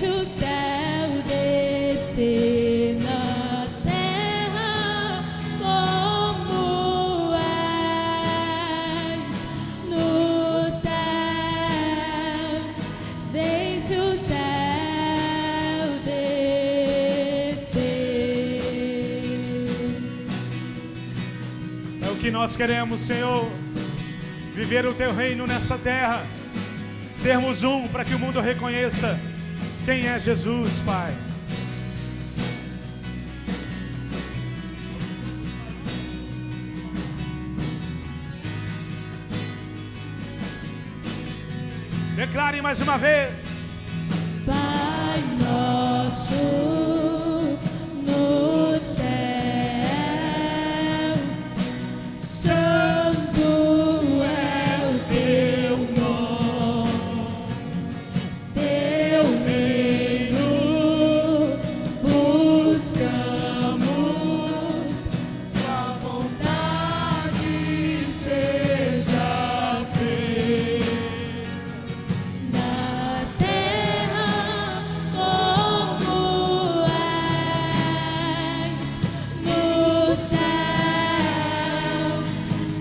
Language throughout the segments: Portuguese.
Deixa o céu descer na terra como és no céu. Deixa o céu descer. É o que nós queremos, Senhor. Viver o teu reino nessa terra. Sermos um para que o mundo reconheça quem é Jesus, Pai. Declare mais uma vez. Pai nosso no céu, santo é o teu nome, teu reino buscamos, tua vontade seja feita na terra como és nos céus.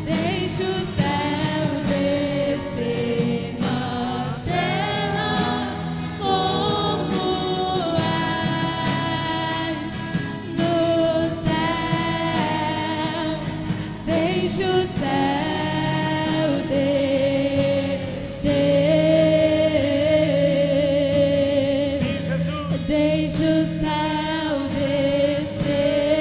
Deixa o céu descer na terra como és nos céus. Deixa o céu descer. Sim, Jesus. Deixa o céu descer.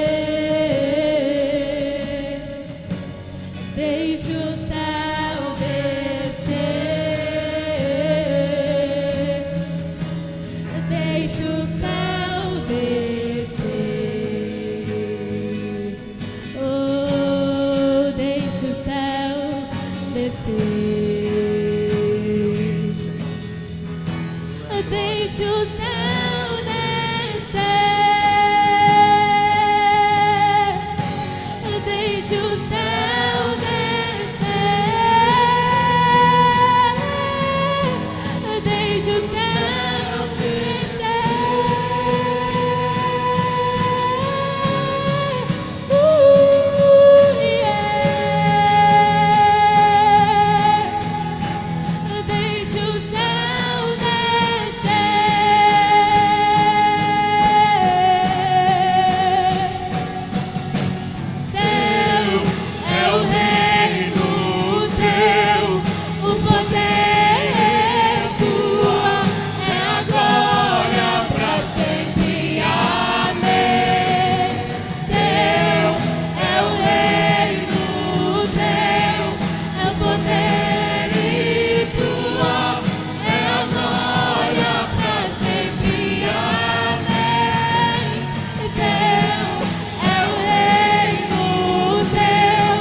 Deixa o céu descer. Deixa o céu descer. Oh, deixa o céu descer. Deixa o céu descer. Deixa o céu descer. Deixa o céu descer. Deixa o céu descer. Teu é o reino, teu o poder é tua, é agora pra sempre. Amém. Teu é o reino, teu é o poder e tua, é agora pra sempre. Amém. Teu é o reino, teu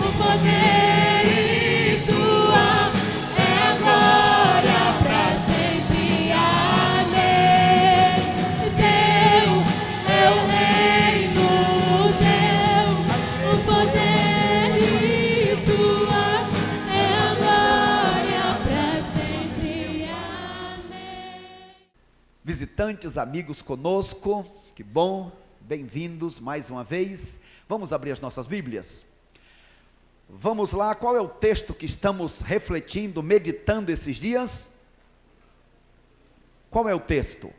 o poder e tua, é agora pra sempre. Amém. Teu é o reino, teu o poder e tua, é agora pra sempre. Amém. Visitantes, amigos conosco, que bom, bem-vindos mais uma vez. Vamos abrir as nossas Bíblias? Vamos lá, qual é o texto que estamos refletindo, meditando esses dias? Qual é o texto?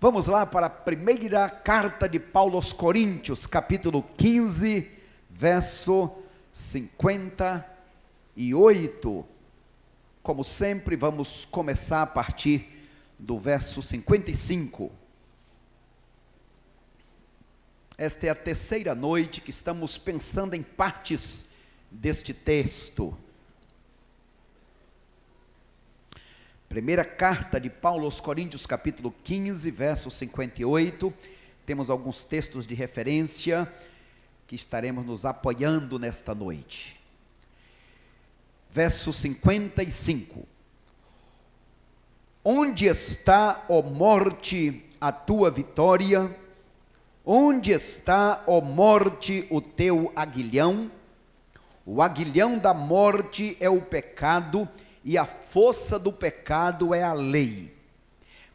Vamos lá para a primeira carta de Paulo aos Coríntios, capítulo 15, verso 58. Como sempre, vamos começar a partir do verso 55. Esta é a terceira noite que estamos pensando em partes deste texto. Primeira carta de Paulo aos Coríntios, capítulo 15, verso 58. Temos alguns textos de referência que estaremos nos apoiando nesta noite. Verso 55. Onde está, ó morte, a tua vitória? Onde está, ó morte, o teu aguilhão? O aguilhão da morte é o pecado, e a força do pecado é a lei.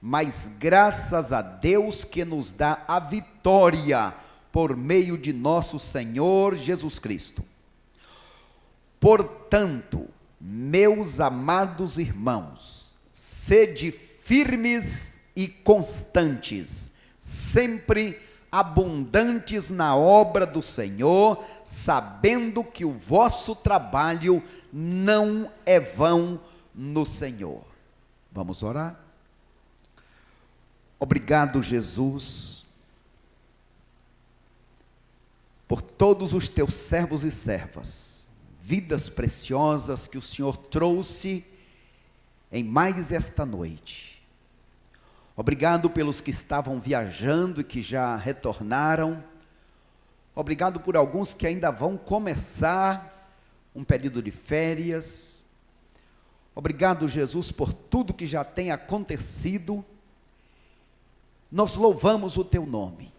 Mas graças a Deus que nos dá a vitória por meio de nosso Senhor Jesus Cristo. Portanto, meus amados irmãos, sede firmes e constantes, sempre abundantes na obra do Senhor, sabendo que o vosso trabalho não é vão no Senhor. Vamos orar? Obrigado, Jesus, por todos os teus servos e servas, vidas preciosas que o Senhor trouxe em mais esta noite. Obrigado pelos que estavam viajando e que já retornaram. Obrigado por alguns que ainda vão começar um período de férias. Obrigado, Jesus, por tudo que já tem acontecido. Nós louvamos o teu nome.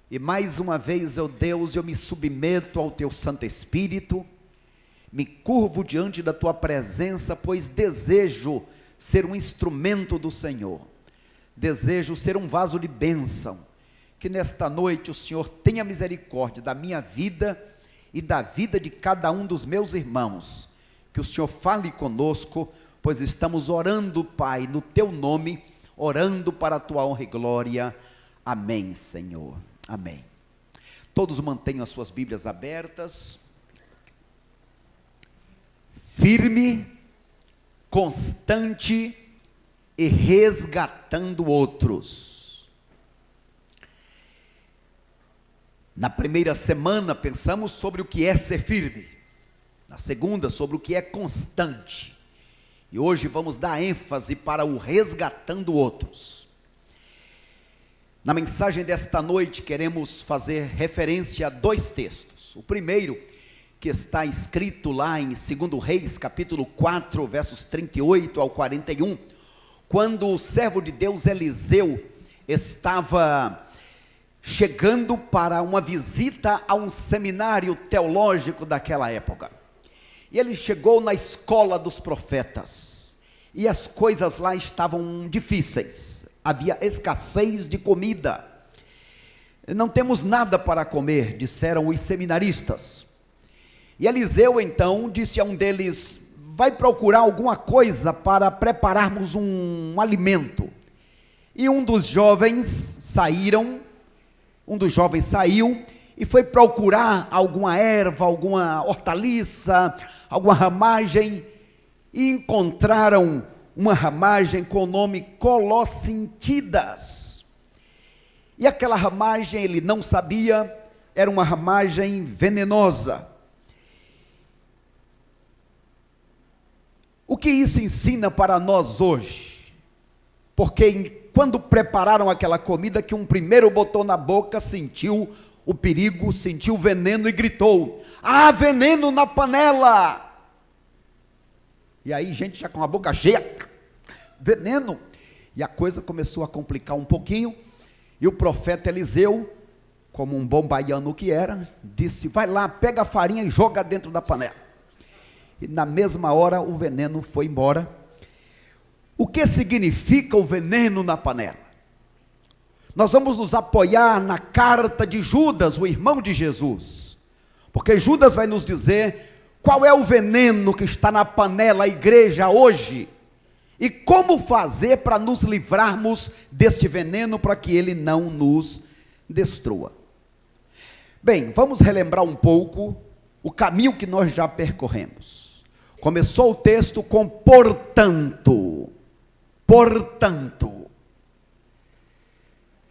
E mais uma vez, ó Deus, eu me submeto ao teu Santo Espírito, me curvo diante da tua presença, pois desejo ser um instrumento do Senhor. Desejo ser um vaso de bênção. Que nesta noite o Senhor tenha misericórdia da minha vida e da vida de cada um dos meus irmãos. Que o Senhor fale conosco, pois estamos orando, Pai, no teu nome, orando para a tua honra e glória. Amém, Senhor. Amém. Todos mantenham as suas Bíblias abertas. Firme, constante e resgatando outros. Na primeira semana pensamos sobre o que é ser firme. Na segunda, sobre o que é constante. E hoje vamos dar ênfase para o resgatando outros. Na mensagem desta noite queremos fazer referência a dois textos. O primeiro, que está escrito lá em 2 Reis, capítulo 4, versos 38 ao 41, quando o servo de Deus Eliseu estava chegando para uma visita a um seminário teológico daquela época. E ele chegou na escola dos profetas, e as coisas lá estavam difíceis, havia escassez de comida. Não temos nada para comer, disseram os seminaristas. E Eliseu então disse a um deles: vai procurar alguma coisa para prepararmos um alimento. E um dos jovens saiu e foi procurar alguma erva, alguma hortaliça, alguma ramagem, e encontraram uma ramagem com o nome colossintidas. E aquela ramagem, ele não sabia, era uma ramagem venenosa. O que isso ensina para nós hoje? Porque quando prepararam aquela comida, que um primeiro botou na boca, sentiu o perigo, sentiu o veneno e gritou: há veneno na panela! E aí gente já com a boca cheia, veneno! E a coisa começou a complicar um pouquinho, e o profeta Eliseu, como um bom baiano que era, disse: vai lá, pega a farinha e joga dentro da panela. E na mesma hora o veneno foi embora. O que significa o veneno na panela? Nós vamos nos apoiar na carta de Judas, o irmão de Jesus, porque Judas vai nos dizer qual é o veneno que está na panela, a igreja hoje, e como fazer para nos livrarmos deste veneno, para que ele não nos destrua. Bem, vamos relembrar um pouco o caminho que nós já percorremos. Começou o texto com portanto. Portanto.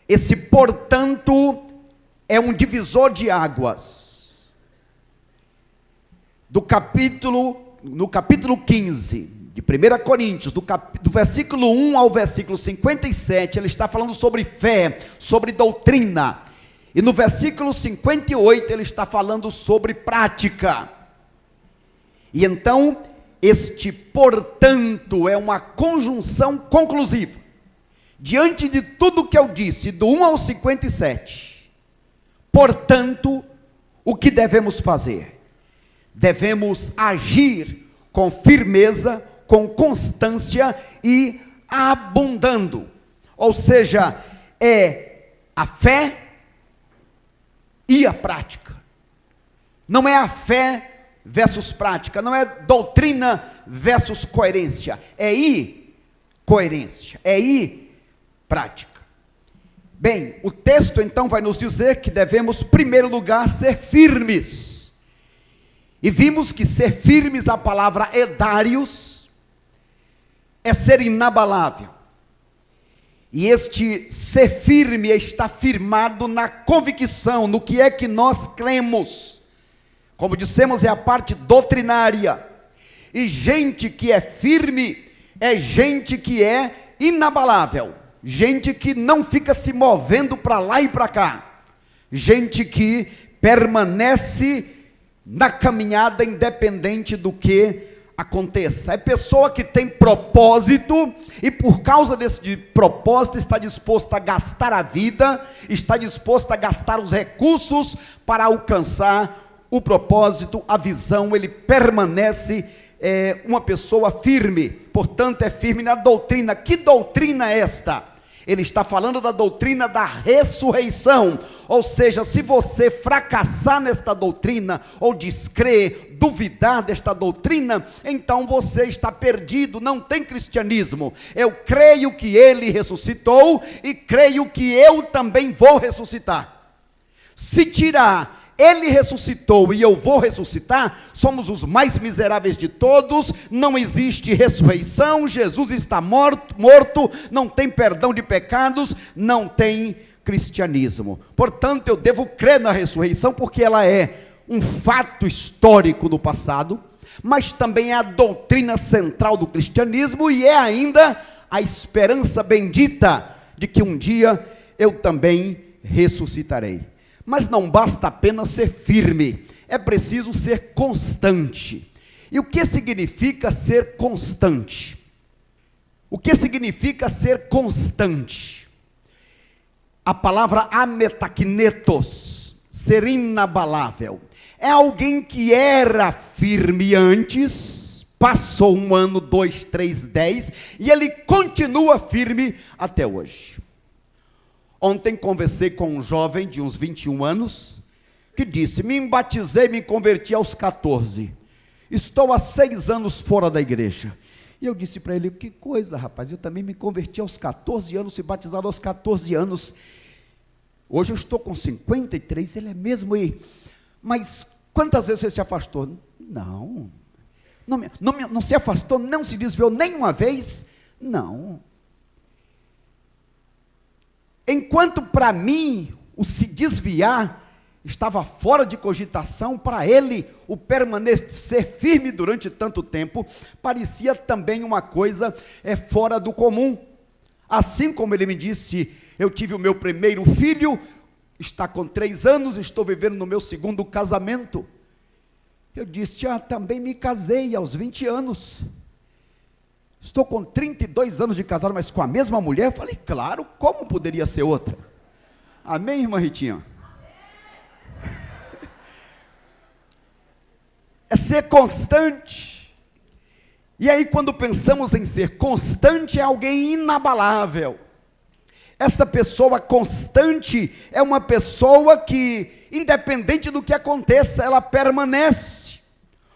Esse portanto é um divisor de águas. No capítulo 15 de 1 Coríntios, do versículo 1 ao versículo 57, ele está falando sobre fé, sobre doutrina. E no versículo 58 ele está falando sobre prática. E então, este portanto é uma conjunção conclusiva. Diante de tudo que eu disse, do 1 ao 57, portanto, o que devemos fazer? Devemos agir com firmeza, com constância e abundando. Ou seja, é a fé e a prática. Não é a fé versus prática, não é doutrina versus coerência, é coerência, é prática. Bem, o texto então vai nos dizer que devemos, em primeiro lugar, ser firmes. E vimos que ser firmes, a palavra edários, é ser inabalável. E este ser firme está firmado na convicção, no que é que nós cremos. Como dissemos, é a parte doutrinária. E gente que é firme, é gente que é inabalável. Gente que não fica se movendo para lá e para cá. Gente que permanece na caminhada independente do que aconteça. É pessoa que tem propósito e por causa desse propósito está disposta a gastar a vida, está disposta a gastar os recursos para alcançar o propósito, a visão. Ele permanece uma pessoa firme, portanto é firme na doutrina. Que doutrina é esta? Ele está falando da doutrina da ressurreição, ou seja, se você fracassar nesta doutrina, ou descrer, duvidar desta doutrina, então você está perdido, não tem cristianismo. Eu creio que ele ressuscitou, e creio que eu também vou ressuscitar. Se tirar ele ressuscitou e eu vou ressuscitar, somos os mais miseráveis de todos. Não existe ressurreição, Jesus está morto, não tem perdão de pecados, não tem cristianismo. Portanto, eu devo crer na ressurreição, porque ela é um fato histórico do passado, mas também é a doutrina central do cristianismo, e é ainda a esperança bendita de que um dia eu também ressuscitarei. Mas não basta apenas ser firme, é preciso ser constante. E o que significa ser constante? O que significa ser constante? A palavra ametaknetos, ser inabalável, é alguém que era firme antes, passou 1 ano, 2, 3, 10, e ele continua firme até hoje. Ontem conversei com um jovem de uns 21 anos, que disse: me batizei, me converti aos 14, estou há 6 anos fora da igreja. E eu disse para ele: que coisa, rapaz, eu também me converti aos 14 anos, se batizado aos 14 anos, hoje eu estou com 53, ele é mesmo aí, mas quantas vezes você se afastou? Não se afastou, não se desviou nenhuma vez? Não. Enquanto para mim o se desviar estava fora de cogitação, para ele o permanecer firme durante tanto tempo parecia também uma coisa fora do comum. Assim como ele me disse: eu tive o meu primeiro filho, está com 3 anos, estou vivendo no meu 2º casamento. Eu disse: também me casei aos 20 anos. Estou com 32 anos de casado, mas com a mesma mulher? Eu falei: claro, como poderia ser outra? Amém, irmã Ritinha? É ser constante. E aí, quando pensamos em ser constante, é alguém inabalável. Esta pessoa constante é uma pessoa que, independente do que aconteça, ela permanece.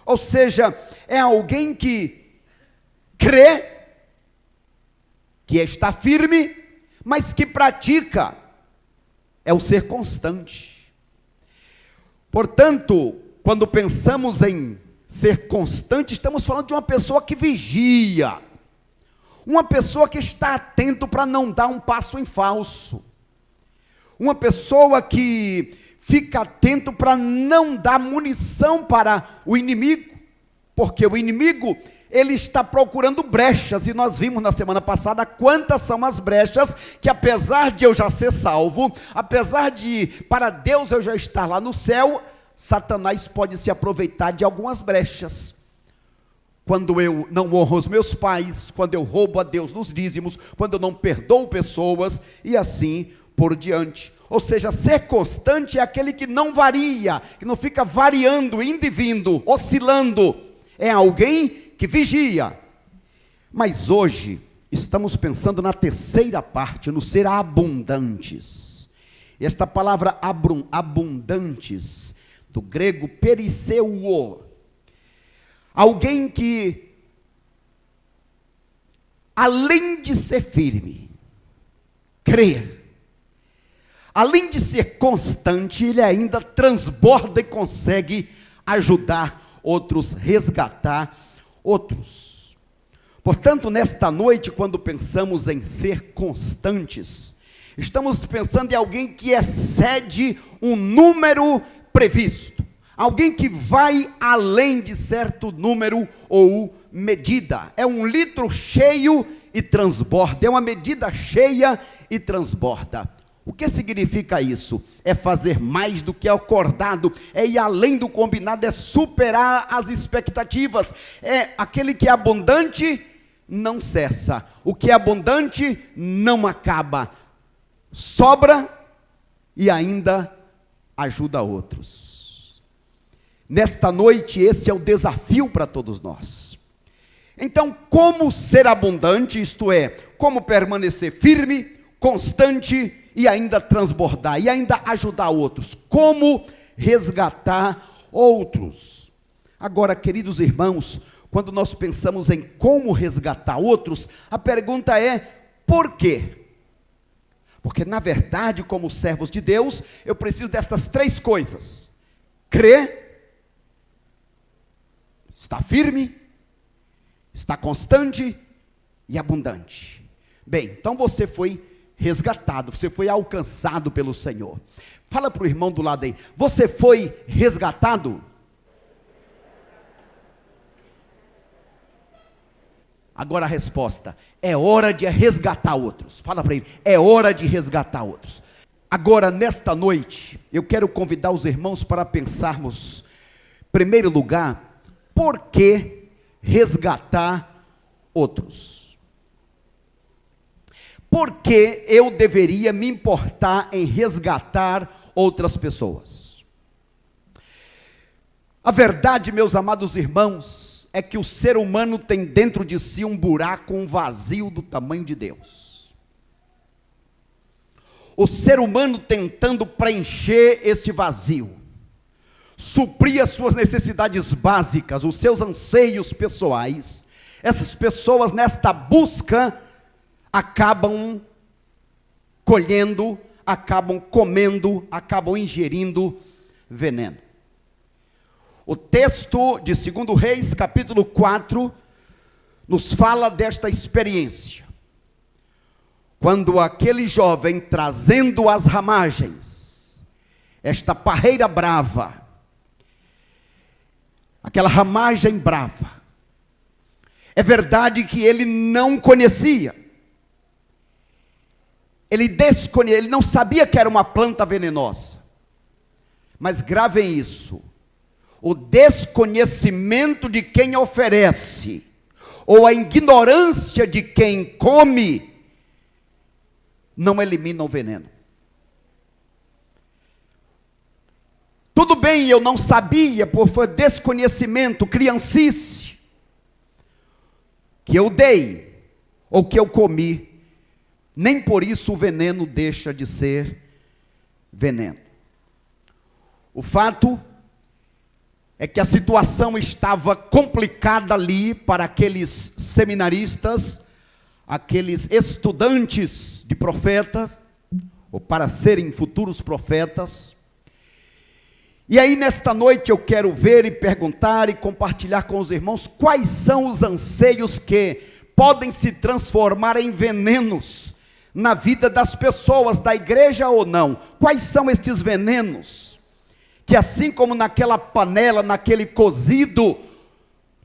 Ou seja, é alguém que crê, que está firme, mas que pratica, é o ser constante. Portanto, quando pensamos em ser constante, estamos falando de uma pessoa que vigia, uma pessoa que está atento para não dar um passo em falso, uma pessoa que fica atento para não dar munição para o inimigo, porque o inimigo, ele está procurando brechas, e nós vimos na semana passada quantas são as brechas, que apesar de eu já ser salvo, apesar de para Deus eu já estar lá no céu, Satanás pode se aproveitar de algumas brechas. Quando eu não honro os meus pais, quando eu roubo a Deus nos dízimos, quando eu não perdoo pessoas, e assim por diante. Ou seja, ser constante é aquele que não varia, que não fica variando, indo e vindo, oscilando. É alguém que vigia, Mas hoje estamos pensando na terceira parte, no ser abundantes. Esta palavra abundantes, do grego perisseuo, alguém que, além de ser firme, crer, além de ser constante, ele ainda transborda e consegue ajudar outros, resgatar outros. Portanto, nesta noite, quando pensamos em ser constantes, estamos pensando em alguém que excede um número previsto, alguém que vai além de certo número ou medida. É um litro cheio e transborda, é uma medida cheia e transborda. O que significa isso? É fazer mais do que é acordado, é ir além do combinado, é superar as expectativas. É aquele que é abundante, não cessa. O que é abundante, não acaba. Sobra e ainda ajuda outros. Nesta noite, esse é o desafio para todos nós. Então, como ser abundante, isto é, como permanecer firme, constante e ainda transbordar, e ainda ajudar outros, como resgatar outros. Agora, queridos irmãos, quando nós pensamos em como resgatar outros, a pergunta é, por quê? Porque na verdade, como servos de Deus, eu preciso destas três coisas: crer, estar firme, estar constante e abundante. Bem, então você foi resgatado, você foi alcançado pelo Senhor. Fala para o irmão do lado aí, você foi resgatado? Agora a resposta, é hora de resgatar outros. Fala para ele, é hora de resgatar outros. Agora, nesta noite, eu quero convidar os irmãos para pensarmos, em primeiro lugar, por que resgatar outros? Por que eu deveria me importar em resgatar outras pessoas? A verdade, meus amados irmãos, é que o ser humano tem dentro de si um buraco, um vazio do tamanho de Deus. O ser humano tentando preencher este vazio, suprir as suas necessidades básicas, os seus anseios pessoais. Essas pessoas, nesta busca, acabam colhendo, acabam comendo, acabam ingerindo veneno. O texto de 2 Reis, capítulo 4, nos fala desta experiência. Quando aquele jovem, trazendo as ramagens, esta parreira brava, aquela ramagem brava, é verdade que ele não conhecia, ele não sabia que era uma planta venenosa, mas gravem isso, o desconhecimento de quem oferece, ou a ignorância de quem come, não elimina o veneno. Tudo bem, eu não sabia, por desconhecimento, criancice, que eu dei, ou que eu comi, nem por isso o veneno deixa de ser veneno. O fato é que a situação estava complicada ali para aqueles seminaristas, aqueles estudantes de profetas, ou para serem futuros profetas. E aí nesta noite eu quero ver e perguntar e compartilhar com os irmãos quais são os anseios que podem se transformar em venenos na vida das pessoas, da igreja ou não. Quais são estes venenos? Que assim como naquela panela, naquele cozido,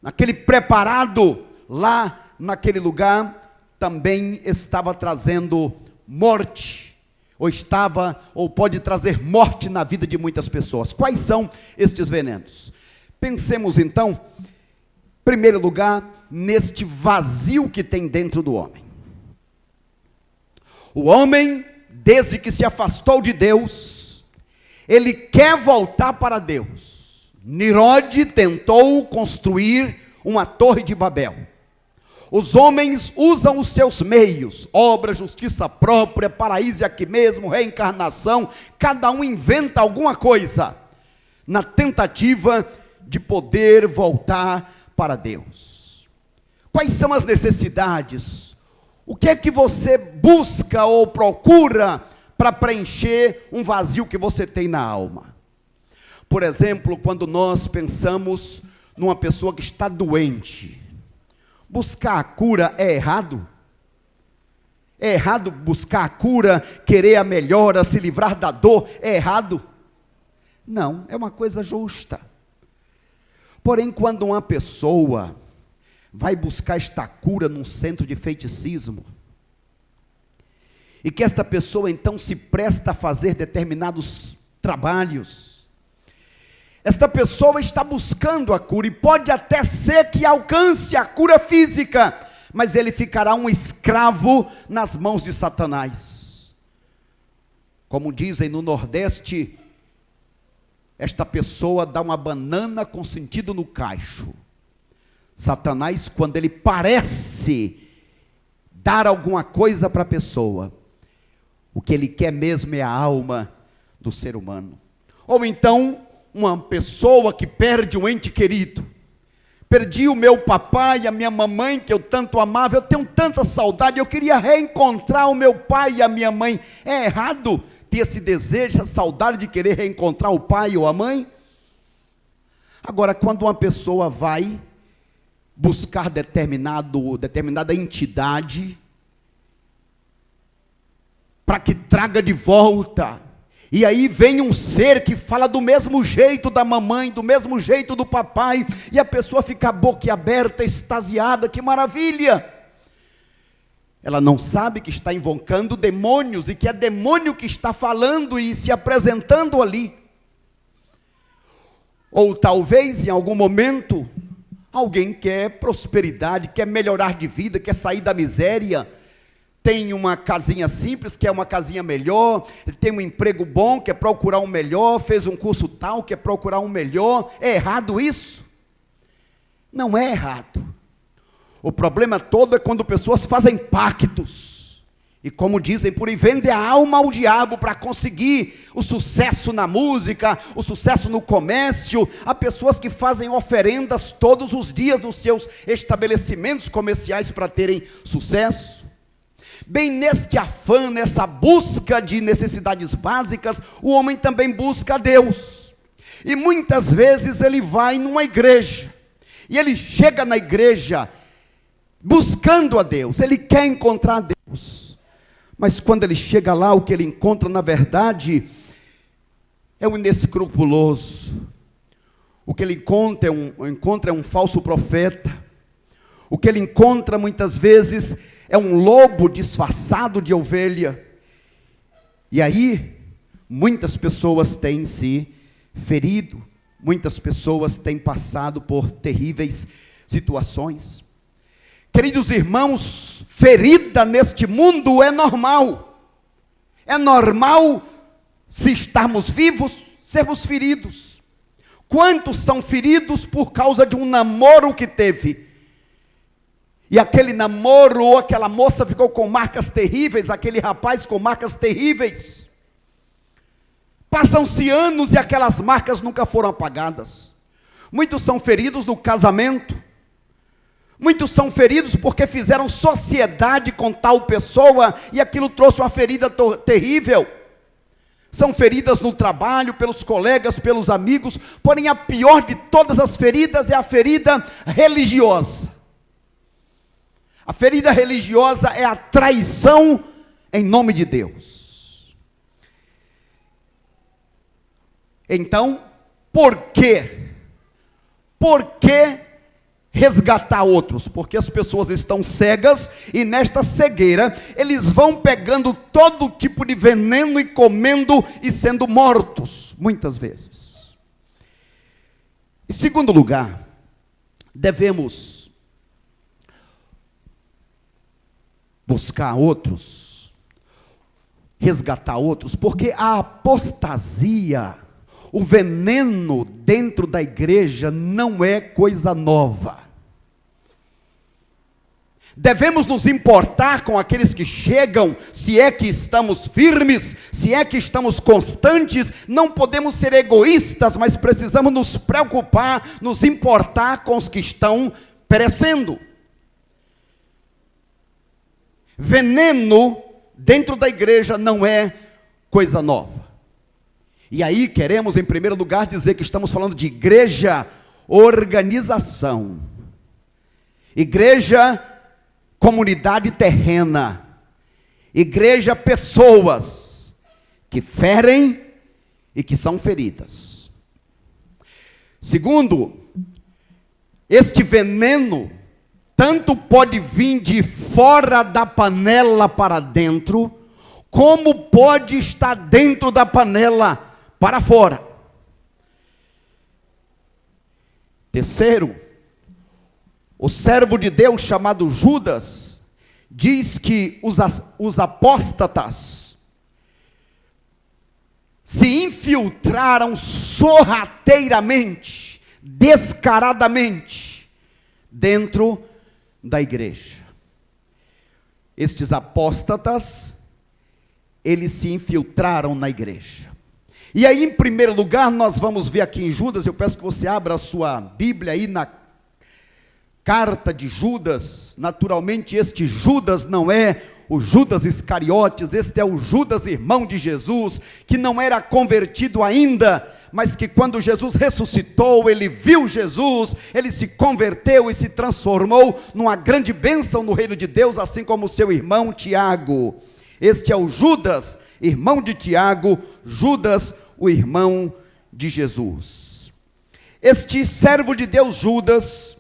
naquele preparado, lá naquele lugar, também estava trazendo morte, ou pode trazer morte na vida de muitas pessoas. Quais são estes venenos? Pensemos então, em primeiro lugar, neste vazio que tem dentro do homem. O homem, desde que se afastou de Deus, ele quer voltar para Deus. Nimrod tentou construir uma torre de Babel. Os homens usam os seus meios, obra, justiça própria, paraíso aqui mesmo, reencarnação, cada um inventa alguma coisa, na tentativa de poder voltar para Deus. Quais são as necessidades? O que é que você busca ou procura para preencher um vazio que você tem na alma? Por exemplo, quando nós pensamos numa pessoa que está doente, buscar a cura é errado? É errado buscar a cura, querer a melhora, se livrar da dor, é errado? Não, é uma coisa justa. Porém, quando uma pessoa vai buscar esta cura num centro de feiticismo, e que esta pessoa então se presta a fazer determinados trabalhos, esta pessoa está buscando a cura, e pode até ser que alcance a cura física, mas ele ficará um escravo nas mãos de Satanás. Como dizem no Nordeste, esta pessoa dá uma banana com sentido no cacho. Satanás, quando ele parece dar alguma coisa para a pessoa, o que ele quer mesmo é a alma do ser humano. Ou então, uma pessoa que perde um ente querido. Perdi o meu papai, a minha mamãe, que eu tanto amava, eu tenho tanta saudade, eu queria reencontrar o meu pai e a minha mãe. É errado ter esse desejo, essa saudade de querer reencontrar o pai ou a mãe? Agora, quando uma pessoa vai buscar determinada entidade, para que traga de volta, e aí vem um ser que fala do mesmo jeito da mamãe, do mesmo jeito do papai, e a pessoa fica boquiaberta, extasiada, que maravilha! Ela não sabe que está invocando demônios, e que é demônio que está falando e se apresentando ali. Ou talvez, em algum momento, alguém quer prosperidade, quer melhorar de vida, quer sair da miséria, tem uma casinha simples, quer uma casinha melhor, tem um emprego bom, quer procurar um melhor, fez um curso tal, quer procurar um melhor. É errado isso? Não é errado. O problema todo é quando pessoas fazem pactos, e como dizem por aí, vendem a alma ao diabo para conseguir o sucesso na música, o sucesso no comércio. Há pessoas que fazem oferendas todos os dias nos seus estabelecimentos comerciais para terem sucesso. Bem, neste afã, nessa busca de necessidades básicas, o homem também busca a Deus. E muitas vezes ele vai numa igreja, e ele chega na igreja buscando a Deus, ele quer encontrar a Deus. Mas quando ele chega lá, o que ele encontra na verdade é um inescrupuloso. O que ele encontra é um falso profeta. O que ele encontra muitas vezes é um lobo disfarçado de ovelha. E aí, muitas pessoas têm se ferido, muitas pessoas têm passado por terríveis situações. Queridos irmãos, ferida neste mundo é normal. É normal, se estarmos vivos, sermos feridos. Quantos são feridos por causa de um namoro que teve? E aquele namoro, ou aquela moça ficou com marcas terríveis, aquele rapaz com marcas terríveis. Passam-se anos e aquelas marcas nunca foram apagadas. Muitos são feridos no casamento. Muitos são feridos porque fizeram sociedade com tal pessoa e aquilo trouxe uma ferida terrível. São feridas no trabalho, pelos colegas, pelos amigos. Porém, a pior de todas as feridas é a ferida religiosa. A ferida religiosa é a traição em nome de Deus. Então, por quê? Por que resgatar outros? Porque as pessoas estão cegas, e nesta cegueira, eles vão pegando todo tipo de veneno e comendo e sendo mortos, muitas vezes. Em segundo lugar, devemos buscar outros, resgatar outros, porque a apostasia, o veneno dentro da igreja não é coisa nova. Devemos nos importar com aqueles que chegam, se é que estamos firmes, se é que estamos constantes. Não podemos ser egoístas, mas precisamos nos preocupar, nos importar com os que estão perecendo. Veneno dentro da igreja não é coisa nova. E aí queremos, em primeiro lugar, dizer que estamos falando de igreja, organização. Igreja, comunidade terrena. Igreja, pessoas que ferem e que são feridas. Segundo, este veneno tanto pode vir de fora da panela para dentro, como pode estar dentro da panela para fora. Terceiro, o servo de Deus chamado Judas diz que os apóstatas se infiltraram sorrateiramente, descaradamente, dentro da igreja. Estes apóstatas, eles se infiltraram na igreja. E aí, em primeiro lugar, nós vamos ver aqui em Judas, eu peço que você abra a sua Bíblia aí na carta de Judas. Naturalmente, este Judas não é o Judas Iscariotes, este é o Judas, irmão de Jesus, que não era convertido ainda, mas que quando Jesus ressuscitou, ele viu Jesus, ele se converteu e se transformou numa grande bênção no reino de Deus, assim como seu irmão Tiago. Este é o Judas, irmão de Tiago, Judas, o irmão de Jesus. Este servo de Deus, Judas,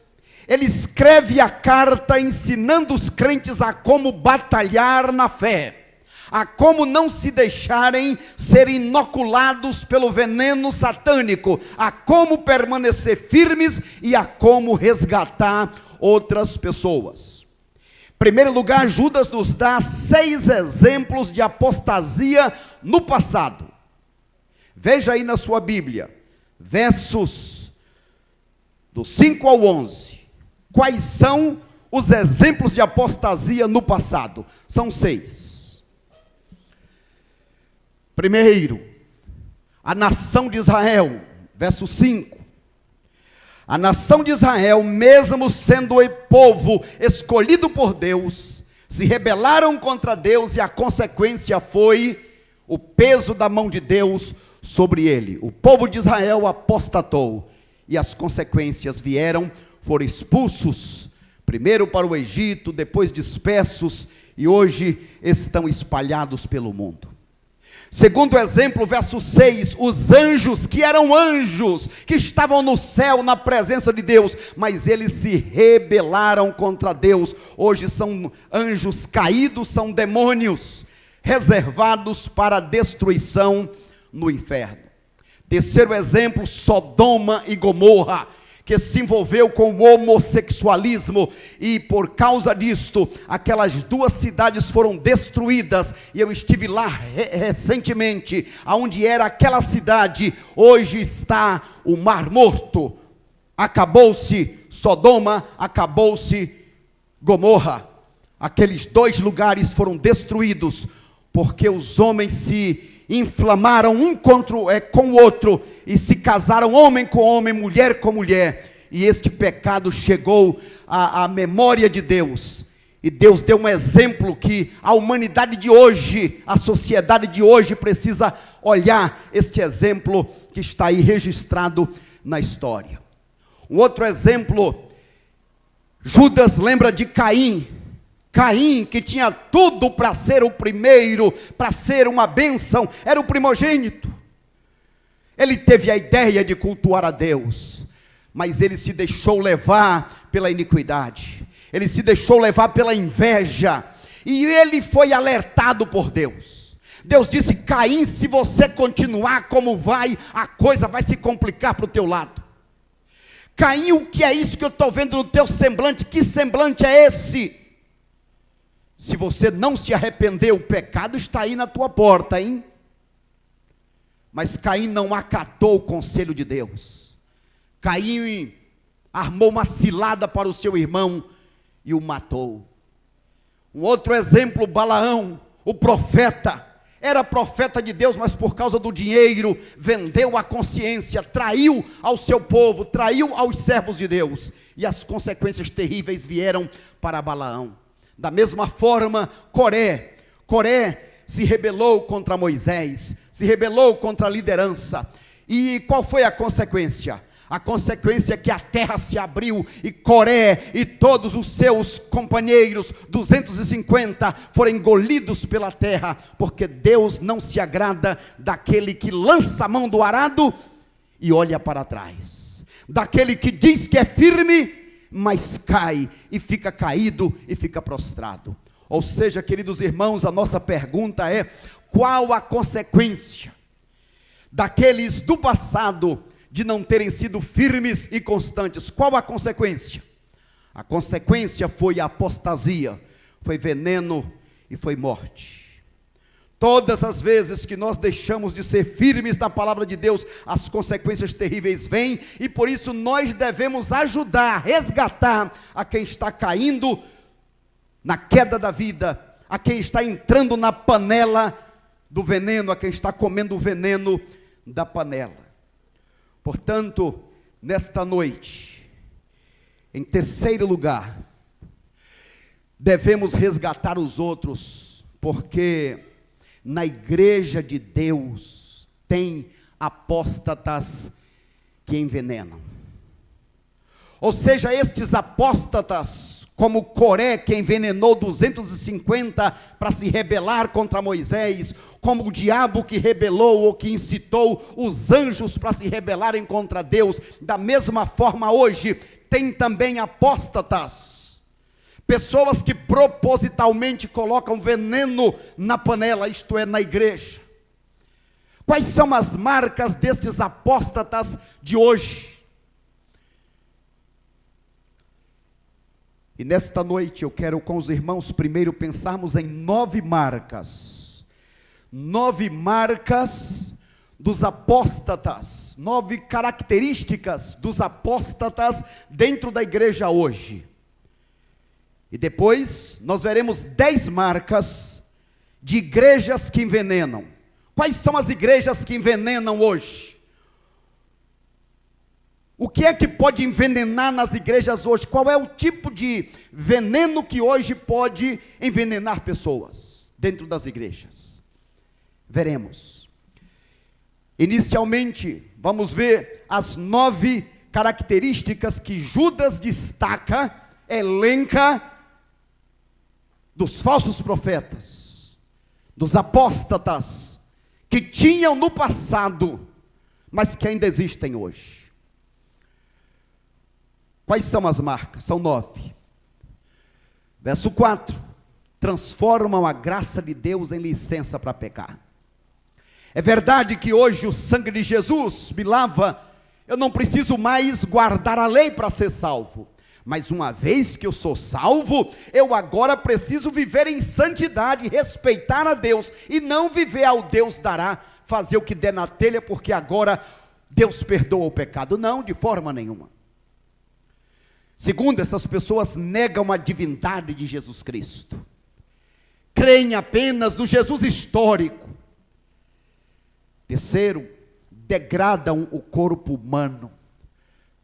ele escreve a carta ensinando os crentes a como batalhar na fé, a como não se deixarem ser inoculados pelo veneno satânico, a como permanecer firmes e a como resgatar outras pessoas. Em primeiro lugar, Judas nos dá 6 exemplos de apostasia no passado. Veja aí na sua Bíblia, versos do 5 ao 11. Quais são os exemplos de apostasia no passado? São 6. Primeiro, a nação de Israel, verso 5. A nação de Israel, mesmo sendo o povo escolhido por Deus, se rebelaram contra Deus e a consequência foi o peso da mão de Deus sobre ele. O povo de Israel apostatou e as consequências vieram, foram expulsos, primeiro para o Egito, depois dispersos e hoje estão espalhados pelo mundo. Segundo exemplo, verso 6, os anjos, que eram anjos, que estavam no céu na presença de Deus, mas eles se rebelaram contra Deus, hoje são anjos caídos, são demônios, reservados para destruição no inferno. Terceiro exemplo, Sodoma e Gomorra, que se envolveu com o homossexualismo, e por causa disto, aquelas 2 cidades foram destruídas, e eu estive lá recentemente, aonde era aquela cidade, hoje está o Mar Morto, acabou-se Sodoma, acabou-se Gomorra, aqueles 2 lugares foram destruídos, porque os homens se inflamaram um com o outro, e se casaram homem com homem, mulher com mulher, e este pecado chegou à memória de Deus, e Deus deu um exemplo que a humanidade de hoje, a sociedade de hoje precisa olhar este exemplo que está aí registrado na história. Um outro exemplo, Judas lembra de Caim, que tinha tudo para ser o primeiro, para ser uma bênção, era o primogênito. Ele teve a ideia de cultuar a Deus, mas ele se deixou levar pela iniquidade, ele se deixou levar pela inveja, e ele foi alertado por Deus. Deus disse: Caim, se você continuar como vai, a coisa vai se complicar para o teu lado. Caim, o que é isso que eu estou vendo no teu semblante? Que semblante é esse? Se você não se arrepender, o pecado está aí na tua porta, hein? Mas Caim não acatou o conselho de Deus. Caim armou uma cilada para o seu irmão e o matou. Um outro exemplo, Balaão, o profeta. Era profeta de Deus, mas por causa do dinheiro, vendeu a consciência, traiu ao seu povo, traiu aos servos de Deus. E as consequências terríveis vieram para Balaão. Da mesma forma, Coré se rebelou contra Moisés, se rebelou contra a liderança. E qual foi a consequência? A consequência é que a terra se abriu e Coré e todos os seus companheiros, 250, foram engolidos pela terra, porque Deus não se agrada daquele que lança a mão do arado e olha para trás, daquele que diz que é firme, mas cai e fica caído e fica prostrado. Ou seja, queridos irmãos, a nossa pergunta é: qual a consequência daqueles do passado de não terem sido firmes e constantes? Qual a consequência? A consequência foi a apostasia, foi veneno e foi morte. Todas as vezes que nós deixamos de ser firmes na palavra de Deus, as consequências terríveis vêm, e por isso nós devemos ajudar, resgatar a quem está caindo na queda da vida, a quem está entrando na panela do veneno, a quem está comendo o veneno da panela. Portanto, nesta noite, em terceiro lugar, devemos resgatar os outros, porque na igreja de Deus tem apóstatas que envenenam. Ou seja, estes apóstatas, como Coré, que envenenou 250 para se rebelar contra Moisés, como o diabo que rebelou ou que incitou os anjos para se rebelarem contra Deus, da mesma forma hoje tem também apóstatas, pessoas que propositalmente colocam veneno na panela, isto é, na igreja. Quais são as marcas destes apóstatas de hoje? E nesta noite eu quero com os irmãos primeiro pensarmos em 9 marcas. 9 marcas dos apóstatas, 9 características dos apóstatas dentro da igreja hoje. E depois nós veremos 10 marcas de igrejas que envenenam. Quais são as igrejas que envenenam hoje? O que é que pode envenenar nas igrejas hoje? Qual é o tipo de veneno que hoje pode envenenar pessoas dentro das igrejas? Veremos. Inicialmente, vamos ver as 9 características que Judas destaca, elenca, dos falsos profetas, dos apóstatas, que tinham no passado, mas que ainda existem hoje. Quais são as marcas? São 9. Verso 4. Transformam a graça de Deus em licença para pecar. É verdade que hoje o sangue de Jesus me lava, eu não preciso mais guardar a lei para ser salvo. Mas uma vez que eu sou salvo, eu agora preciso viver em santidade, respeitar a Deus, e não viver ao Deus dará, fazer o que der na telha, porque agora Deus perdoa o pecado. Não, de forma nenhuma. Segundo, essas pessoas negam a divindade de Jesus Cristo. Creem apenas no Jesus histórico. Terceiro, degradam o corpo humano.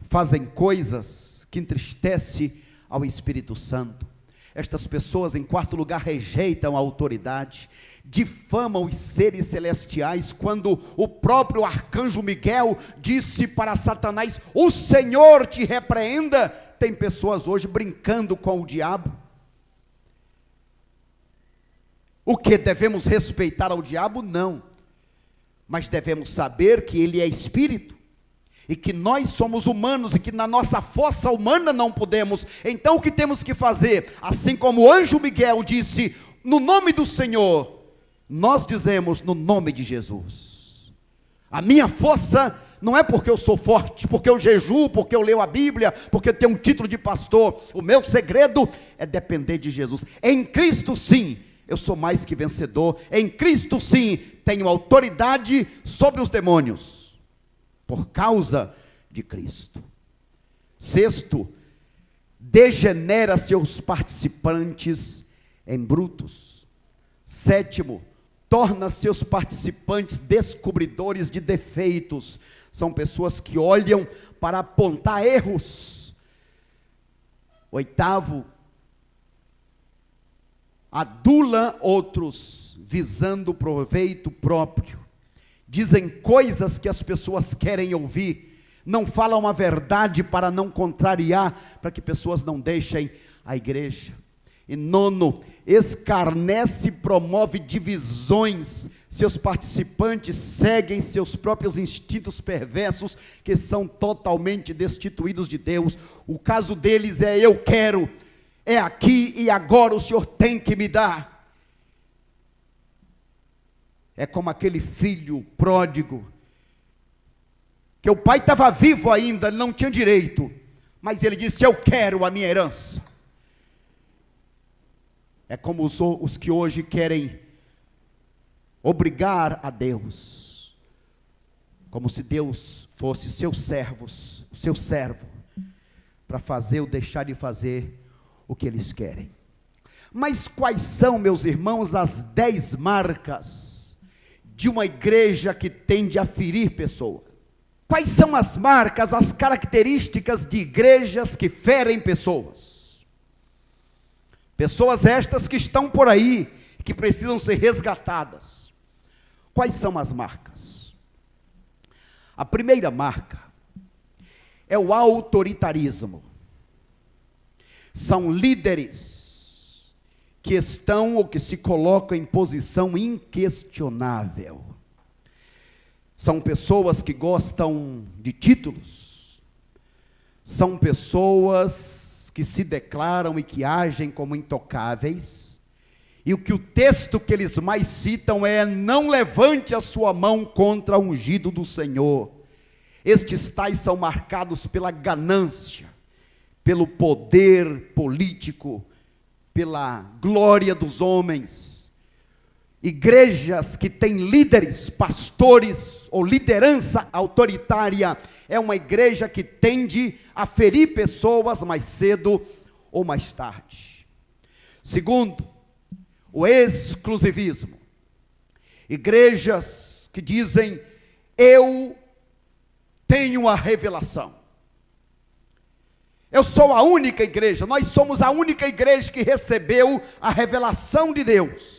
Fazem coisas que entristecem ao Espírito Santo. Estas pessoas, em quarto lugar, rejeitam a autoridade, difamam os seres celestiais, quando o próprio arcanjo Miguel disse para Satanás: o Senhor te repreenda. Tem pessoas hoje brincando com o diabo. O que devemos respeitar ao diabo? Não, mas devemos saber que ele é espírito, e que nós somos humanos, e que na nossa força humana não podemos. Então o que temos que fazer? Assim como o anjo Miguel disse, no nome do Senhor, nós dizemos no nome de Jesus. A minha força não é porque eu sou forte, porque eu jejuo, porque eu leio a Bíblia, porque eu tenho um título de pastor. O meu segredo é depender de Jesus. Em Cristo sim, eu sou mais que vencedor. Em Cristo sim, tenho autoridade sobre os demônios, por causa de Cristo. Sexto, degenera seus participantes em brutos. 7, torna seus participantes descobridores de defeitos. São pessoas que olham para apontar erros. 8, adula outros, visando proveito próprio. Dizem coisas que as pessoas querem ouvir. Não falam a verdade para não contrariar, para que pessoas não deixem a igreja. E 9, escarnece e promove divisões. Seus participantes seguem seus próprios instintos perversos, que são totalmente destituídos de Deus. O caso deles é: eu quero, é aqui e agora, o Senhor tem que me dar. É como aquele filho pródigo, que o pai estava vivo ainda, ele não tinha direito, mas ele disse: eu quero a minha herança. É como os que hoje querem obrigar a Deus, como se Deus fosse seu servo, para fazer ou deixar de fazer o que eles querem. Mas quais são, meus irmãos, as 10 marcas de uma igreja que tende a ferir pessoas? Quais são as marcas, as características de igrejas que ferem pessoas? Pessoas estas que estão por aí, que precisam ser resgatadas. Quais são as marcas? A primeira marca é o autoritarismo. São líderes que estão ou que se colocam em posição inquestionável. São pessoas que gostam de títulos. São pessoas que se declaram e que agem como intocáveis. E o que o texto que eles mais citam é: não levante a sua mão contra o ungido do Senhor. Estes tais são marcados pela ganância, pelo poder político, pela glória dos homens. Igrejas que têm líderes, pastores ou liderança autoritária, é uma igreja que tende a ferir pessoas mais cedo ou mais tarde. Segundo, o exclusivismo. Igrejas que dizem: eu tenho a revelação. Eu sou a única igreja, nós somos a única igreja que recebeu a revelação de Deus.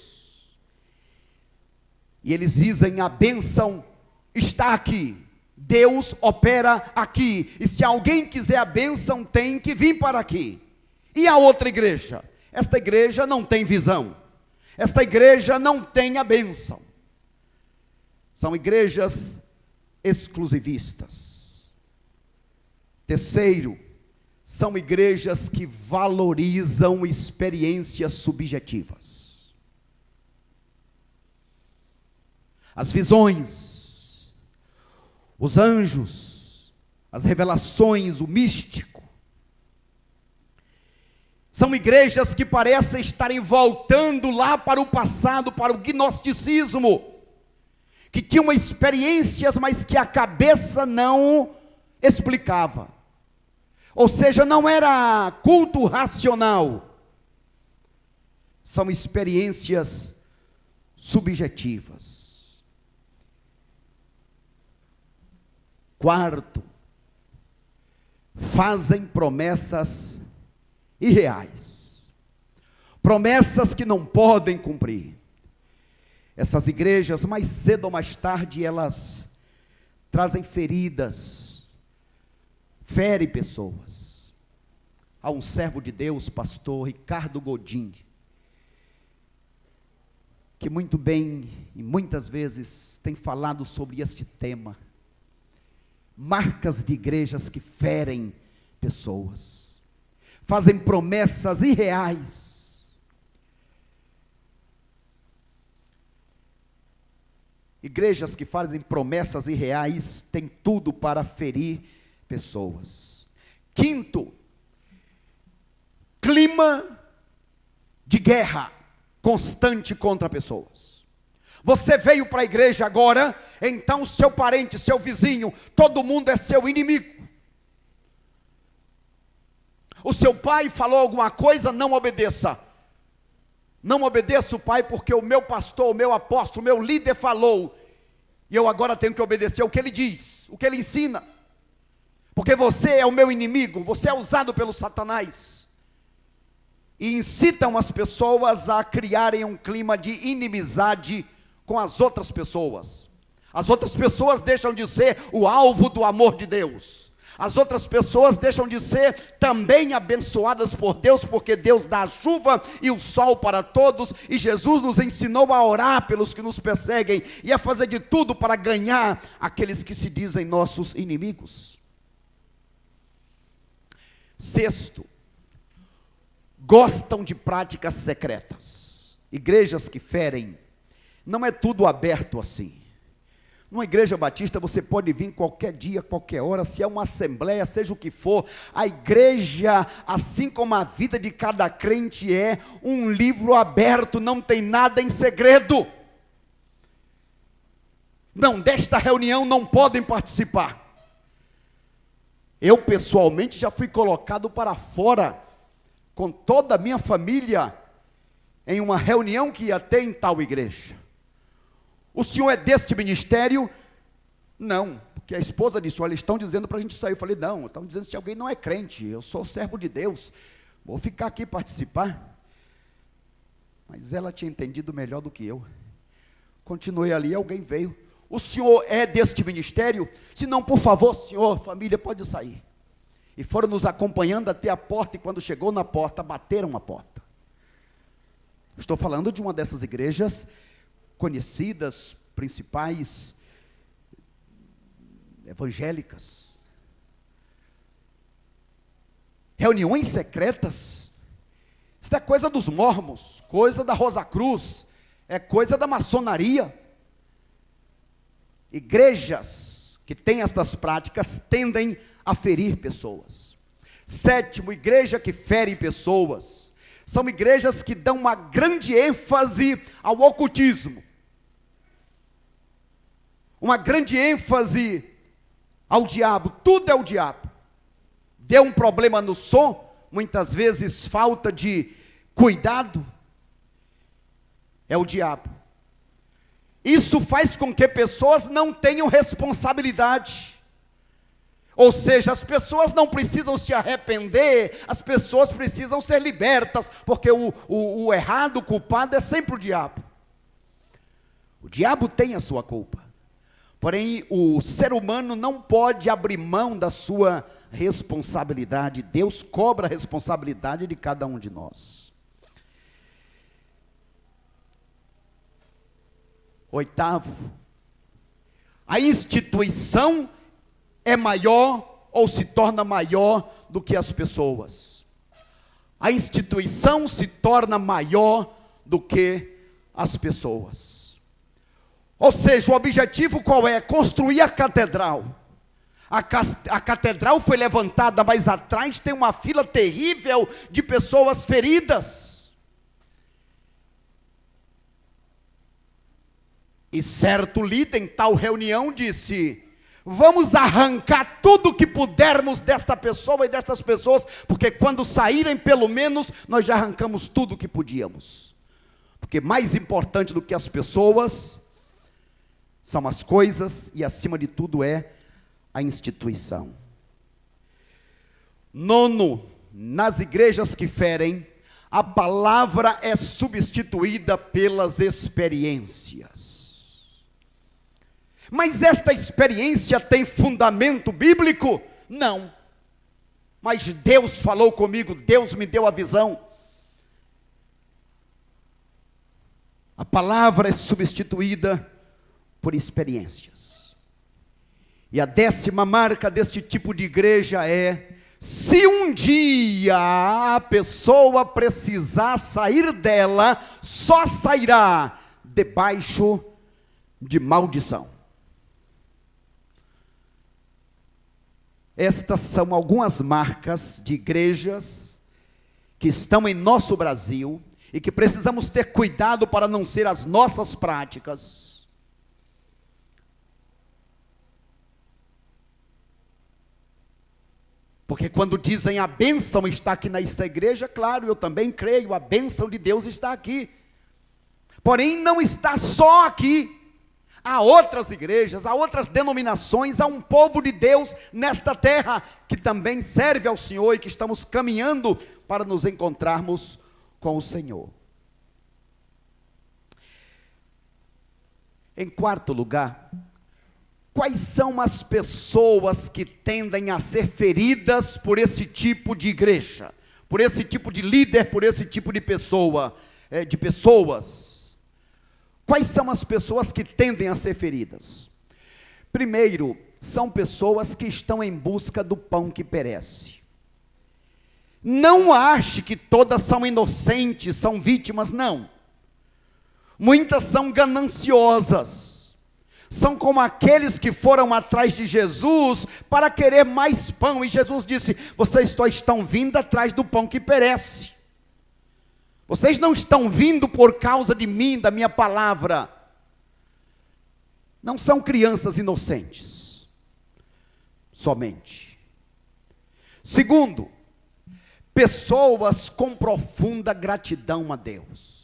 E eles dizem: a bênção está aqui, Deus opera aqui, e se alguém quiser a bênção tem que vir para aqui. E a outra igreja? Esta igreja não tem visão, esta igreja não tem a bênção. São igrejas exclusivistas. Terceiro, são igrejas que valorizam experiências subjetivas. As visões, os anjos, as revelações, o místico. São igrejas que parecem estarem voltando lá para o passado, para o gnosticismo, que tinham experiências, mas que a cabeça não explicava. Ou seja, não era culto racional. São experiências subjetivas. Quarto, fazem promessas irreais. Promessas que não podem cumprir. Essas igrejas, mais cedo ou mais tarde, elas trazem feridas, fere pessoas. Há um servo de Deus, pastor Ricardo Godin, que muito bem e muitas vezes tem falado sobre este tema. Marcas de igrejas que ferem pessoas, fazem promessas irreais. Igrejas que fazem promessas irreais têm tudo para ferir pessoas. Quinto, clima de guerra constante contra pessoas. Você veio para a igreja agora, então seu parente, seu vizinho, todo mundo é seu inimigo. O seu pai falou alguma coisa, não obedeça. Não obedeço, Pai, porque o meu pastor, o meu apóstolo, o meu líder falou, e eu agora tenho que obedecer o que ele diz, o que ele ensina. Porque você é o meu inimigo, você é usado pelo Satanás. E incitam as pessoas a criarem um clima de inimizade com as outras pessoas. As outras pessoas deixam de ser o alvo do amor de Deus. As outras pessoas deixam de ser também abençoadas por Deus, porque Deus dá a chuva e o sol para todos, e Jesus nos ensinou a orar pelos que nos perseguem, e a fazer de tudo para ganhar aqueles que se dizem nossos inimigos. Sexto, gostam de práticas secretas. Igrejas que ferem, não é tudo aberto assim. Numa igreja batista você pode vir qualquer dia, qualquer hora, se é uma assembleia, seja o que for. A igreja, assim como a vida de cada crente, é um livro aberto, não tem nada em segredo. Não, desta reunião não podem participar. Eu pessoalmente já fui colocado para fora, com toda a minha família, em uma reunião que ia ter em tal igreja. O senhor é deste ministério? Não, porque a esposa disse, olha, eles estão dizendo para a gente sair. Eu falei, não, estão dizendo se alguém não é crente, eu sou servo de Deus, vou ficar aqui participar. Mas ela tinha entendido melhor do que eu. Continuei ali, alguém veio, o senhor é deste ministério? Se não, por favor, senhor, família, pode sair. E foram nos acompanhando até a porta, e quando chegou na porta, bateram a porta. Estou falando de uma dessas igrejas conhecidas, principais, evangélicas. Reuniões secretas, isso é coisa dos mormons, coisa da Rosa Cruz, é coisa da maçonaria. Igrejas que têm estas práticas tendem a ferir pessoas. Sétimo, igreja que fere pessoas, são igrejas que dão uma grande ênfase ao ocultismo, uma grande ênfase ao diabo, tudo é o diabo. Deu um problema no som, muitas vezes falta de cuidado, é o diabo. Isso faz com que pessoas não tenham responsabilidade. Ou seja, as pessoas não precisam se arrepender, as pessoas precisam ser libertas, porque o errado, o culpado é sempre o diabo. O diabo tem a sua culpa, porém o ser humano não pode abrir mão da sua responsabilidade. Deus cobra a responsabilidade de cada um de nós. Oitavo, a instituição é maior ou se torna maior do que as pessoas. A instituição se torna maior do que as pessoas. Ou seja, o objetivo qual é? Construir a catedral. A catedral foi levantada, mas atrás tem uma fila terrível de pessoas feridas. E certo líder em tal reunião disse: vamos arrancar tudo que pudermos desta pessoa e destas pessoas, porque quando saírem, pelo menos, nós já arrancamos tudo que podíamos. Porque mais importante do que as pessoas são as coisas, e acima de tudo é a instituição. Nono, nas igrejas que ferem, a palavra é substituída pelas experiências. Mas esta experiência tem fundamento bíblico? Não. Mas Deus falou comigo, Deus me deu a visão. A palavra é substituída por experiências. E a 10ª marca deste tipo de igreja é: se um dia a pessoa precisar sair dela, só sairá debaixo de maldição. Estas são algumas marcas de igrejas que estão em nosso Brasil e que precisamos ter cuidado para não ser as nossas práticas. Porque quando dizem a bênção está aqui nesta igreja, claro, eu também creio, a bênção de Deus está aqui. Porém, não está só aqui. Há outras igrejas, há outras denominações, há um povo de Deus nesta terra que também serve ao Senhor e que estamos caminhando para nos encontrarmos com o Senhor. Em quarto lugar, quais são as pessoas que tendem a ser feridas por esse tipo de igreja, por esse tipo de líder, por esse tipo de pessoas? Quais são as pessoas que tendem a ser feridas? Primeiro, são pessoas que estão em busca do pão que perece. Não ache que todas são inocentes, são vítimas, não. Muitas são gananciosas. São como aqueles que foram atrás de Jesus para querer mais pão. E Jesus disse: vocês só estão vindo atrás do pão que perece. Vocês não estão vindo por causa de mim, da minha palavra. Não são crianças inocentes. Somente. Segundo, pessoas com profunda gratidão a Deus.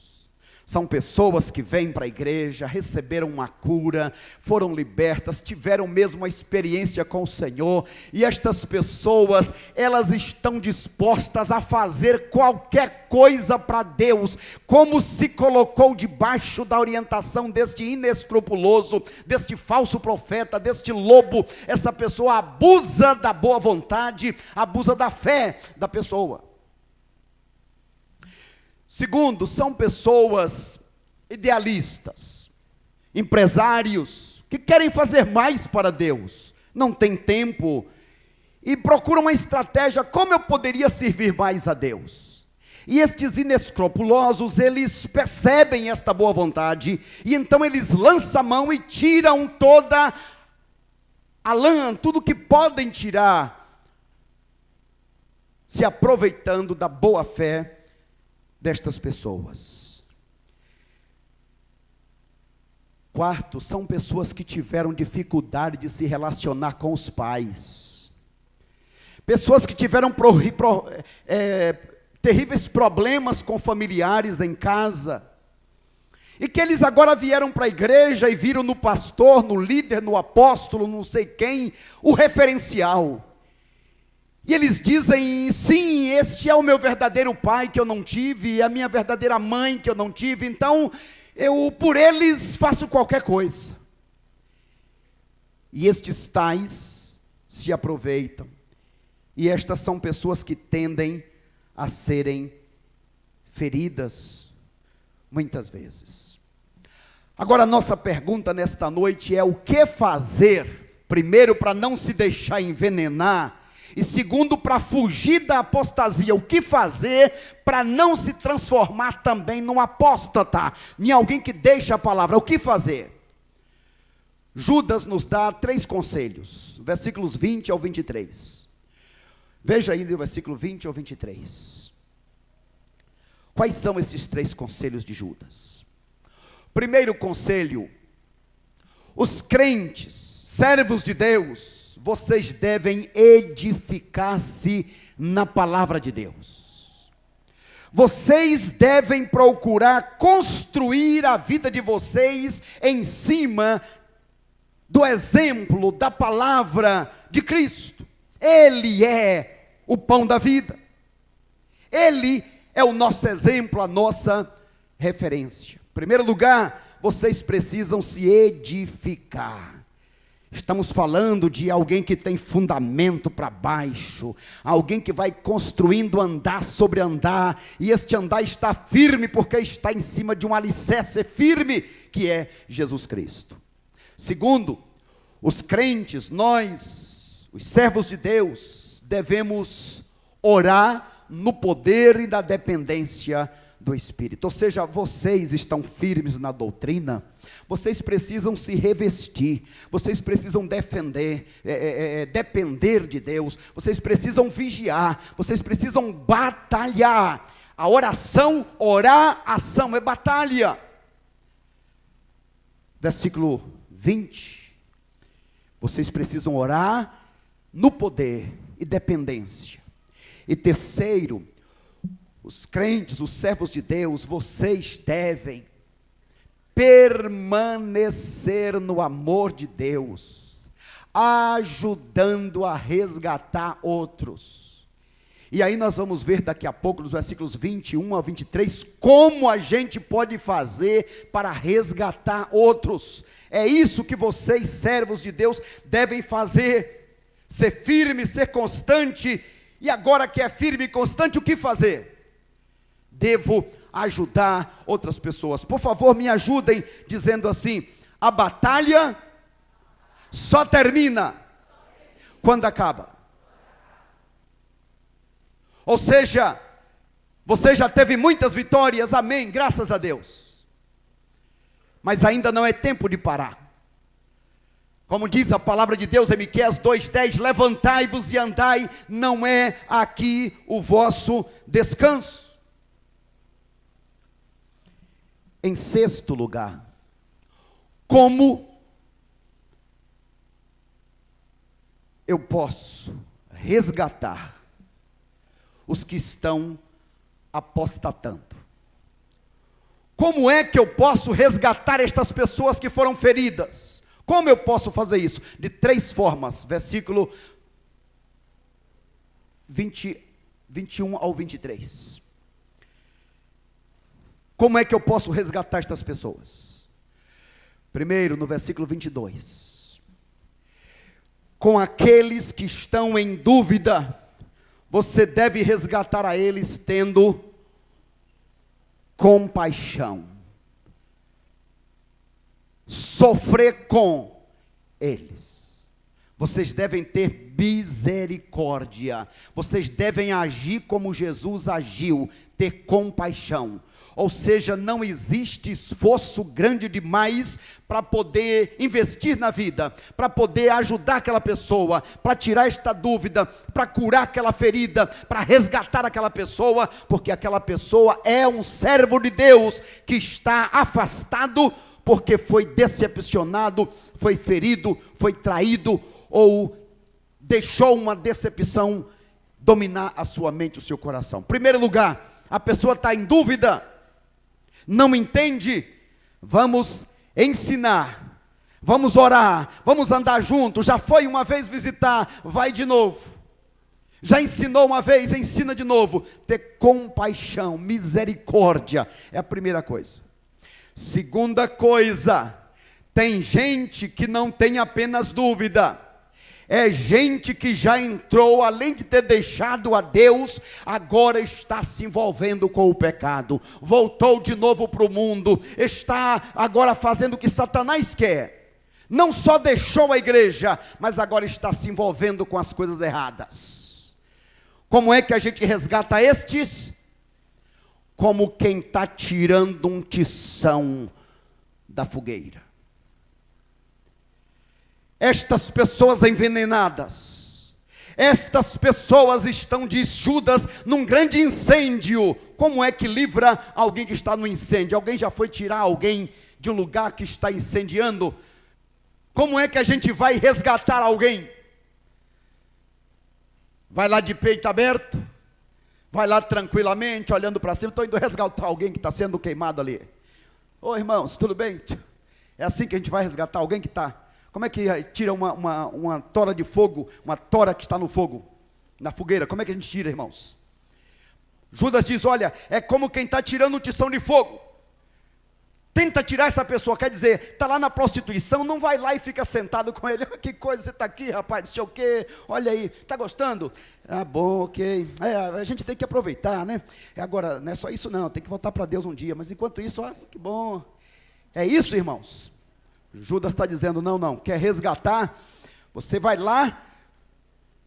São pessoas que vêm para a igreja, receberam uma cura, foram libertas, tiveram mesmo uma experiência com o Senhor, e estas pessoas, elas estão dispostas a fazer qualquer coisa para Deus, como se colocou debaixo da orientação deste inescrupuloso, deste falso profeta, deste lobo. Essa pessoa abusa da boa vontade, abusa da fé da pessoa. Segundo, são pessoas idealistas, empresários, que querem fazer mais para Deus, não têm tempo, e procuram uma estratégia: como eu poderia servir mais a Deus? E estes inescrupulosos, eles percebem esta boa vontade, e então eles lançam a mão e tiram toda a lã, tudo que podem tirar, se aproveitando da boa fé destas pessoas. Quarto, são pessoas que tiveram dificuldade de se relacionar com os pais. Pessoas que tiveram terríveis problemas com familiares em casa. E que eles agora vieram para a igreja e viram no pastor, no líder, no apóstolo, não sei quem, o referencial. E eles dizem: sim, este é o meu verdadeiro pai que eu não tive, a minha verdadeira mãe que eu não tive, então eu por eles faço qualquer coisa. E estes tais se aproveitam. E estas são pessoas que tendem a serem feridas muitas vezes. Agora a nossa pergunta nesta noite é: o que fazer? Primeiro, para não se deixar envenenar. E segundo, para fugir da apostasia. O que fazer para não se transformar também num apóstata, em alguém que deixa a palavra? O que fazer? Judas nos dá 3 conselhos, versículos 20 ao 23. Veja aí do versículo 20 ao 23. Quais são esses 3 conselhos de Judas? Primeiro conselho: os crentes, servos de Deus, vocês devem edificar-se na palavra de Deus. Vocês devem procurar construir a vida de vocês em cima do exemplo da palavra de Cristo. Ele é o pão da vida. Ele é o nosso exemplo, a nossa referência. Em primeiro lugar, vocês precisam se edificar. Estamos falando de alguém que tem fundamento para baixo, alguém que vai construindo andar sobre andar, e este andar está firme porque está em cima de um alicerce firme, que é Jesus Cristo. Segundo, os crentes, nós, os servos de Deus, devemos orar no poder e na dependência do Espírito. Ou seja, vocês estão firmes na doutrina, vocês precisam se revestir, vocês precisam depender de Deus, vocês precisam vigiar, vocês precisam batalhar. A oração, orar, ação, é batalha. Versículo 20, vocês precisam orar no poder e dependência. E terceiro, os crentes, os servos de Deus, vocês devem permanecer no amor de Deus, ajudando a resgatar outros. E aí nós vamos ver daqui a pouco, nos versículos 21 a 23, como a gente pode fazer para resgatar outros. É isso que vocês, servos de Deus, devem fazer. Ser firme, ser constante. E agora que é firme e constante, o que fazer? Devo ajudar outras pessoas. Por favor, me ajudem dizendo assim: a batalha só termina quando acaba. Ou seja, você já teve muitas vitórias, amém, graças a Deus. Mas ainda não é tempo de parar. Como diz a palavra de Deus em Miqueias 2:10, levantai-vos e andai, não é aqui o vosso descanso. Em sexto lugar, como eu posso resgatar os que estão apostatando? Como é que eu posso resgatar estas pessoas que foram feridas? Como eu posso fazer isso? De três formas, versículo 21 ao 23. Como é que eu posso resgatar estas pessoas? Primeiro, no versículo 22. Com aqueles que estão em dúvida, você deve resgatar a eles tendo compaixão. Sofrer com eles. Vocês devem ter misericórdia. Vocês devem agir como Jesus agiu, ter compaixão. Ou seja, não existe esforço grande demais para poder investir na vida, para poder ajudar aquela pessoa, para tirar esta dúvida, para curar aquela ferida, para resgatar aquela pessoa, porque aquela pessoa é um servo de Deus que está afastado porque foi decepcionado, foi ferido, foi traído, ou deixou uma decepção dominar a sua mente, o seu coração. Primeiro lugar, a pessoa está em dúvida, não entende, vamos ensinar, vamos orar, vamos andar juntos. Já foi uma vez visitar, vai de novo. Já ensinou uma vez, ensina de novo. Ter compaixão, misericórdia, é a primeira coisa. Segunda coisa, tem gente que não tem apenas dúvida, é gente que já entrou, além de ter deixado a Deus, agora está se envolvendo com o pecado, voltou de novo para o mundo, está agora fazendo o que Satanás quer, não só deixou a igreja, mas agora está se envolvendo com as coisas erradas. Como é que a gente resgata estes? Como quem está tirando um tição da fogueira. Estas pessoas envenenadas, estas pessoas estão deschudas num grande incêndio. Como é que livra alguém que está no incêndio? Alguém já foi tirar alguém de um lugar que está incendiando? Como é que a gente vai resgatar alguém? Vai lá de peito aberto? Vai lá tranquilamente, olhando para cima. Estou indo resgatar alguém que está sendo queimado ali. Ô irmãos, tudo bem? É assim que a gente vai resgatar alguém que está... Como é que tira uma tora de fogo, uma tora que está no fogo, na fogueira? Como é que a gente tira, irmãos? Judas diz, olha, é como quem está tirando um tição de fogo. Tenta tirar essa pessoa, quer dizer, está lá na prostituição, não vai lá e fica sentado com ele. Que coisa, você está aqui, rapaz, não sei o quê, olha aí, está gostando? Ah, bom, ok. A gente tem que aproveitar, né? Agora, não é só isso não, tem que voltar para Deus um dia, mas enquanto isso, que bom. É isso, irmãos. Judas está dizendo, não, quer resgatar, você vai lá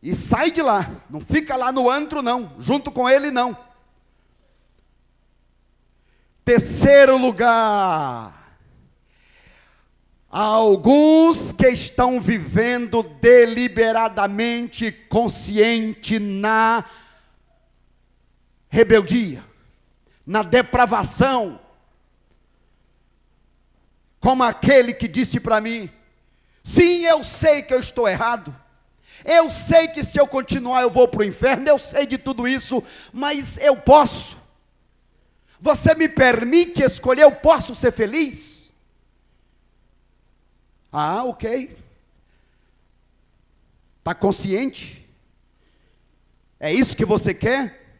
e sai de lá, não fica lá no antro não, junto com ele não. Terceiro lugar, há alguns que estão vivendo deliberadamente consciente na rebeldia, na depravação, como aquele que disse para mim, sim, eu sei que eu estou errado, Eu sei que se eu continuar eu vou para o inferno, eu sei de tudo isso, mas eu posso. Você me permite escolher, eu posso ser feliz? Ah, ok. Está consciente? É isso que você quer?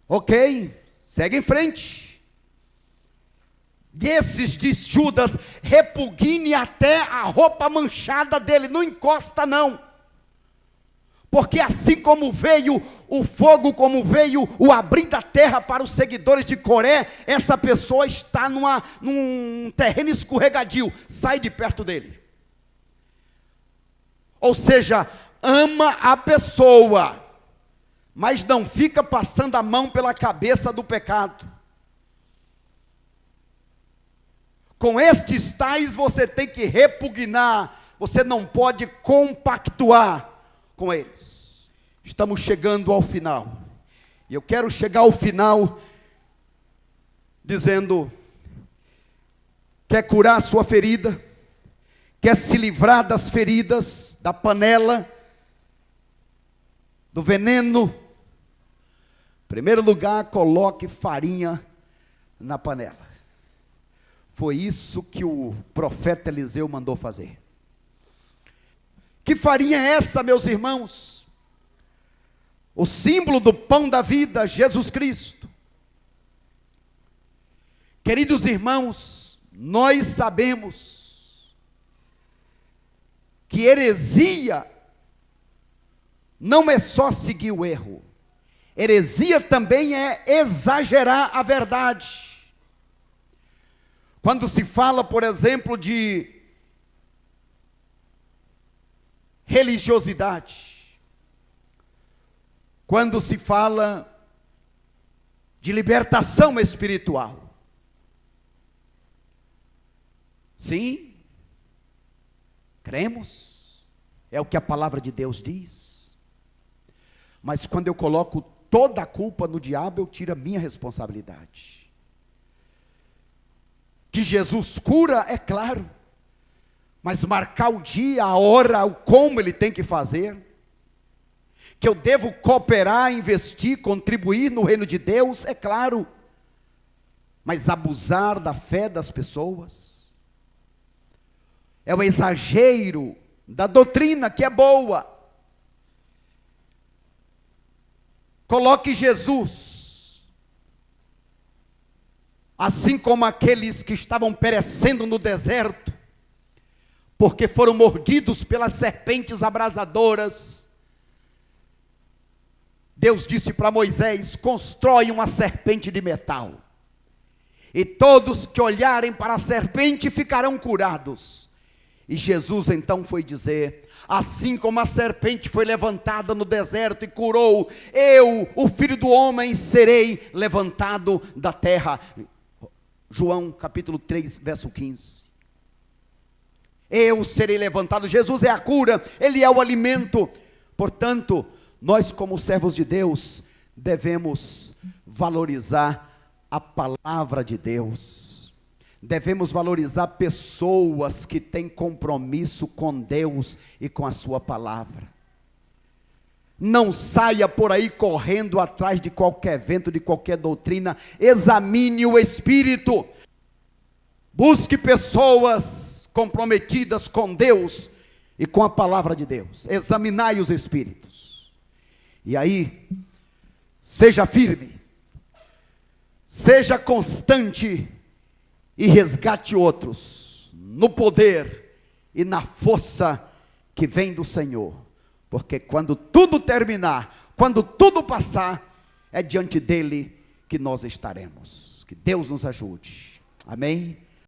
Ok, segue em frente. Desses, diz Judas, repugne até a roupa manchada dele, não encosta não. Porque assim como veio o fogo, como veio o abrir da terra para os seguidores de Coré, essa pessoa está num terreno escorregadio, sai de perto dele. Ou seja, ama a pessoa, mas não fica passando a mão pela cabeça do pecado. Com estes tais você tem que repugnar, você não pode compactuar com eles. Estamos chegando ao final, e eu quero chegar ao final dizendo: quer curar a sua ferida, quer se livrar das feridas, da panela, do veneno? Em primeiro lugar, coloque farinha na panela. Foi isso que o profeta Eliseu mandou fazer. Que farinha é essa, meus irmãos? O símbolo do pão da vida, Jesus Cristo. Queridos irmãos, nós sabemos que heresia não é só seguir o erro. Heresia também é exagerar a verdade. Quando se fala, por exemplo, de religiosidade, quando se fala de libertação espiritual, sim, cremos, é o que a palavra de Deus diz, mas quando eu coloco toda a culpa no diabo, eu tiro a minha responsabilidade. Que Jesus cura, é claro, mas marcar o dia, a hora, o como ele tem que fazer, que eu devo cooperar, investir, contribuir no reino de Deus, é claro, mas abusar da fé das pessoas, é o exagero da doutrina que é boa. Coloque Jesus, assim como aqueles que estavam perecendo no deserto, porque foram mordidos pelas serpentes abrasadoras. Deus disse para Moisés: constrói uma serpente de metal, e todos que olharem para a serpente ficarão curados. E Jesus então foi dizer: assim como a serpente foi levantada no deserto e curou, eu, o Filho do Homem, serei levantado da terra. João capítulo 3, verso 15. Eu serei levantado. Jesus é a cura, Ele é o alimento. Portanto, nós como servos de Deus, devemos valorizar a palavra de Deus. Devemos valorizar pessoas que têm compromisso com Deus e com a sua palavra. Não saia por aí correndo atrás de qualquer vento, de qualquer doutrina. Examine o espírito. Busque pessoas comprometidas com Deus e com a palavra de Deus. Examinai os espíritos. E aí, seja firme, seja constante e resgate outros no poder e na força que vem do Senhor. Porque quando tudo terminar, quando tudo passar, é diante dele que nós estaremos. Que Deus nos ajude. Amém?